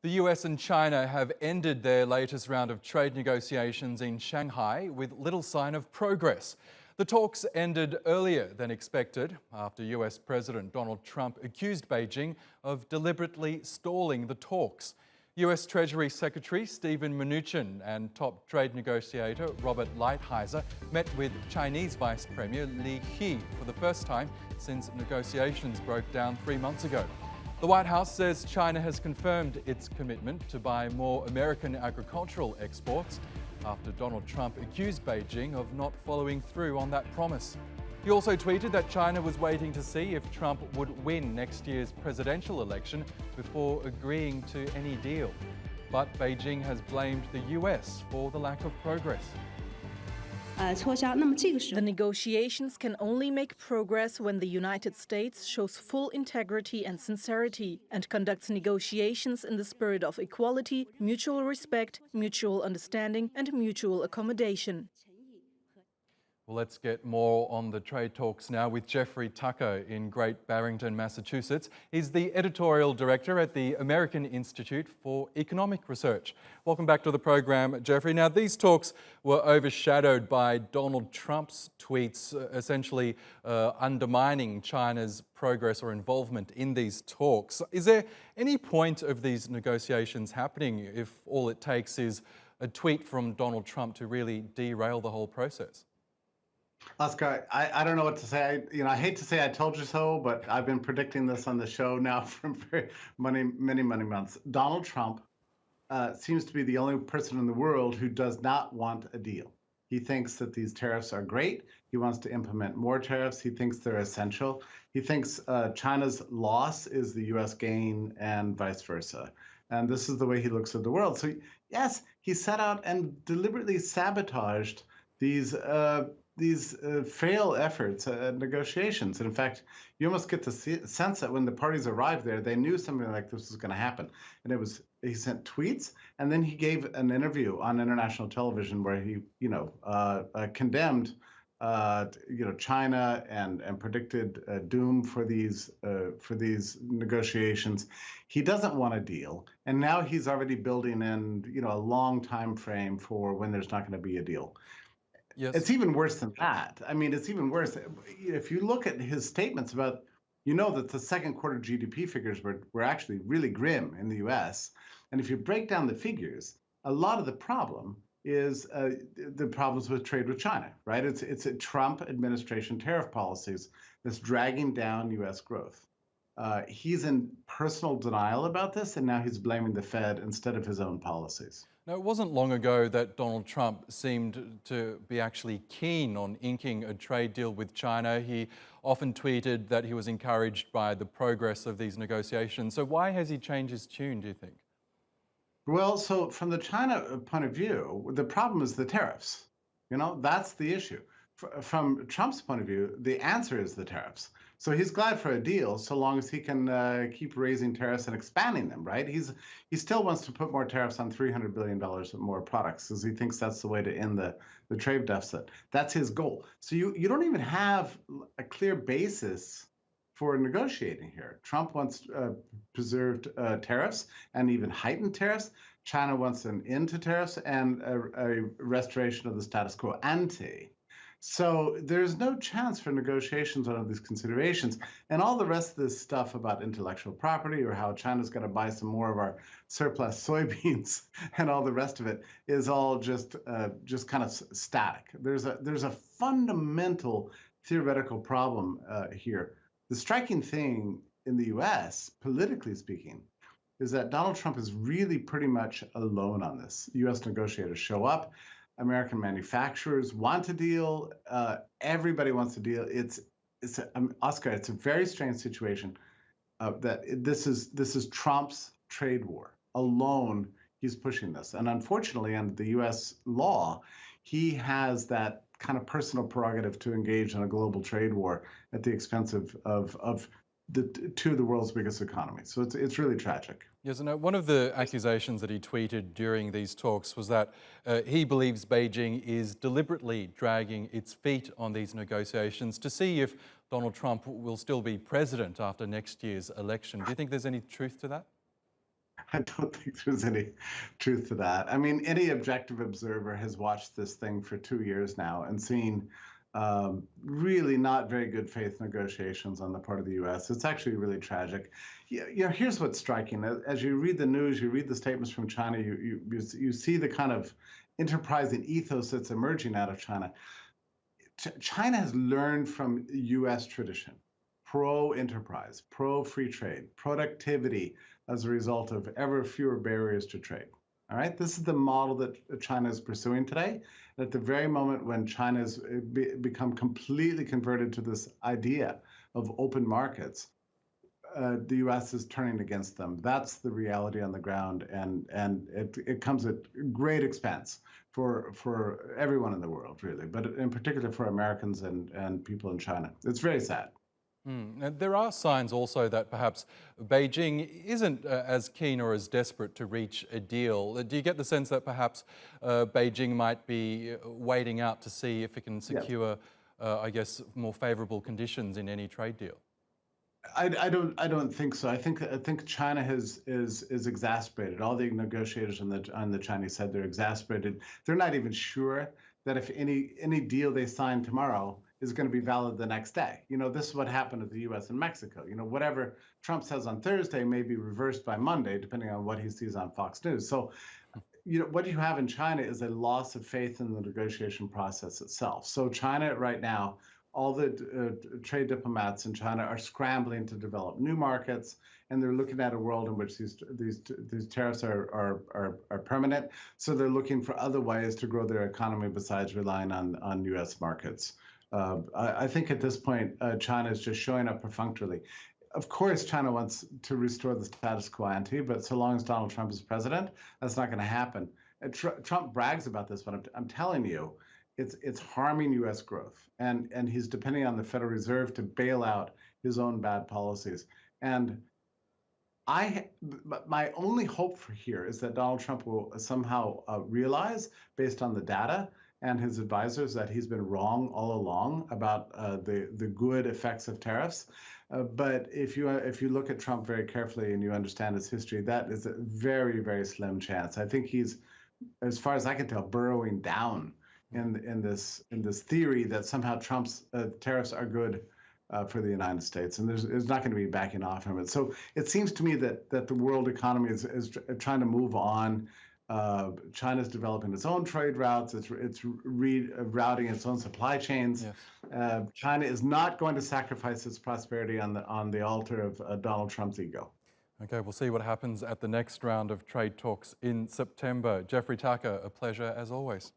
The US and China have ended their latest round of trade negotiations in Shanghai with little sign of progress. The talks ended earlier than expected after US President Donald Trump accused Beijing of deliberately stalling the talks. US Treasury Secretary Steven Mnuchin and top trade negotiator Robert Lighthizer met with Chinese Vice Premier Li He for the first time since negotiations broke down 3 months ago. The White House says China has confirmed its commitment to buy more American agricultural exports after Donald Trump accused Beijing of not following through on that promise. He also tweeted that China was waiting to see if Trump would win next year's presidential election before agreeing to any deal. But Beijing has blamed the US for the lack of progress. The negotiations can only make progress when the United States shows full integrity and sincerity and conducts negotiations in the spirit of equality, mutual respect, mutual understanding and mutual accommodation. Well, let's get more on the trade talks now with Jeffrey Tucker in Great Barrington, Massachusetts. He's the editorial director at the American Institute for Economic Research. Welcome back to the program, Jeffrey. Now, these talks were overshadowed by Donald Trump's tweets, essentially undermining China's progress or involvement in these talks. Is there any point of these negotiations happening if all it takes is a tweet from Donald Trump to really derail the whole process? Oscar, I don't know what to say. I hate to say I told you so, but I've been predicting this on the show now for many months. Donald Trump seems to be the only person in the world who does not want a deal. He thinks that these tariffs are great. He wants to implement more tariffs. He thinks they're essential. He thinks China's loss is the U.S. gain and vice versa. And this is the way he looks at the world. So yes, he set out and deliberately sabotaged these failed efforts at negotiations. And in fact, you almost get the sense that when the parties arrived there, they knew something like this was going to happen. And he sent tweets, and then he gave an interview on international television where he, condemned, China and predicted doom for these negotiations. He doesn't want a deal, and now he's already building in, a long time frame for when there's not going to be a deal. Yes. It's even worse than that. I mean, it's even worse. If you look at his statements about, that the second quarter GDP figures were actually really grim in the US. And if you break down the figures, a lot of the problem is the problems with trade with China, right? It's a Trump administration tariff policies that's dragging down US growth. He's in personal denial about this, and now he's blaming the Fed instead of his own policies. Now, it wasn't long ago that Donald Trump seemed to be actually keen on inking a trade deal with China. He often tweeted that he was encouraged by the progress of these negotiations. So why has he changed his tune, do you think? Well, so from the China point of view, the problem is the tariffs. That's the issue. From Trump's point of view, the answer is the tariffs. So he's glad for a deal so long as he can keep raising tariffs and expanding them, right? He still wants to put more tariffs on $300 billion of more products because he thinks that's the way to end the trade deficit. That's his goal. So you don't even have a clear basis for negotiating here. Trump wants preserved tariffs and even heightened tariffs. China wants an end to tariffs and a restoration of the status quo ante. So there's no chance for negotiations on these considerations. And all the rest of this stuff about intellectual property or how China's going to buy some more of our surplus soybeans and all the rest of it is all just kind of static. There's a fundamental theoretical problem here. The striking thing in the US, politically speaking, is that Donald Trump is really pretty much alone on this. US negotiators show up. American manufacturers want a deal. Everybody wants a deal. Oscar, it's a very strange situation that this is Trump's trade war. Alone, he's pushing this. And unfortunately, under the US law, he has that kind of personal prerogative to engage in a global trade war at the expense of two of the world's biggest economies. So it's really tragic. Yes, and one of the accusations that he tweeted during these talks was that he believes Beijing is deliberately dragging its feet on these negotiations to see if Donald Trump will still be president after next year's election. Do you think there's any truth to that? I don't think there's any truth to that. I mean, any objective observer has watched this thing for 2 years now and seen really not very good faith negotiations on the part of the U.S. It's actually really tragic. Here's what's striking. As you read the news, you read the statements from China, you see the kind of enterprising ethos that's emerging out of China. China has learned from U.S. tradition, pro-enterprise, pro-free trade, productivity as a result of ever fewer barriers to trade. All right, this is the model that China is pursuing today. And at the very moment when China's become completely converted to this idea of open markets, the U.S. is turning against them. That's the reality on the ground, and it comes at great expense for everyone in the world, really, but in particular for Americans and people in China. It's very sad. And there are signs also that perhaps Beijing isn't as keen or as desperate to reach a deal. Do you get the sense that perhaps Beijing might be waiting out to see if it can secure, I guess, more favourable conditions in any trade deal? I don't think so. I think China is exasperated. All the negotiators on the Chinese side, they're exasperated. They're not even sure that if any deal they sign tomorrow is going to be valid the next day. This is what happened with the U.S. and Mexico. Whatever Trump says on Thursday may be reversed by Monday, depending on what he sees on Fox News. So, what you have in China is a loss of faith in the negotiation process itself. So China right now, all the trade diplomats in China are scrambling to develop new markets, and they're looking at a world in which these tariffs are permanent. So they're looking for other ways to grow their economy besides relying on U.S. markets. I think at this point, China is just showing up perfunctorily. Of course, China wants to restore the status quo ante, but so long as Donald Trump is president, that's not going to happen. Trump brags about this, but I'm telling you, it's harming U.S. growth, and he's depending on the Federal Reserve to bail out his own bad policies. And my only hope for here is that Donald Trump will somehow realize, based on the data and his advisors, that he's been wrong all along about the good effects of tariffs. But if you look at Trump very carefully and you understand his history, that is a very, very slim chance. I think he's, as far as I can tell, burrowing down in this theory that somehow Trump's tariffs are good for the United States, and there's not going to be backing off from it. So it seems to me that the world economy is trying to move on. China's developing its own trade routes. It's rerouting its own supply chains. Yes. China is not going to sacrifice its prosperity on the altar of Donald Trump's ego. Okay, we'll see what happens at the next round of trade talks in September. Jeffrey Tucker, a pleasure as always.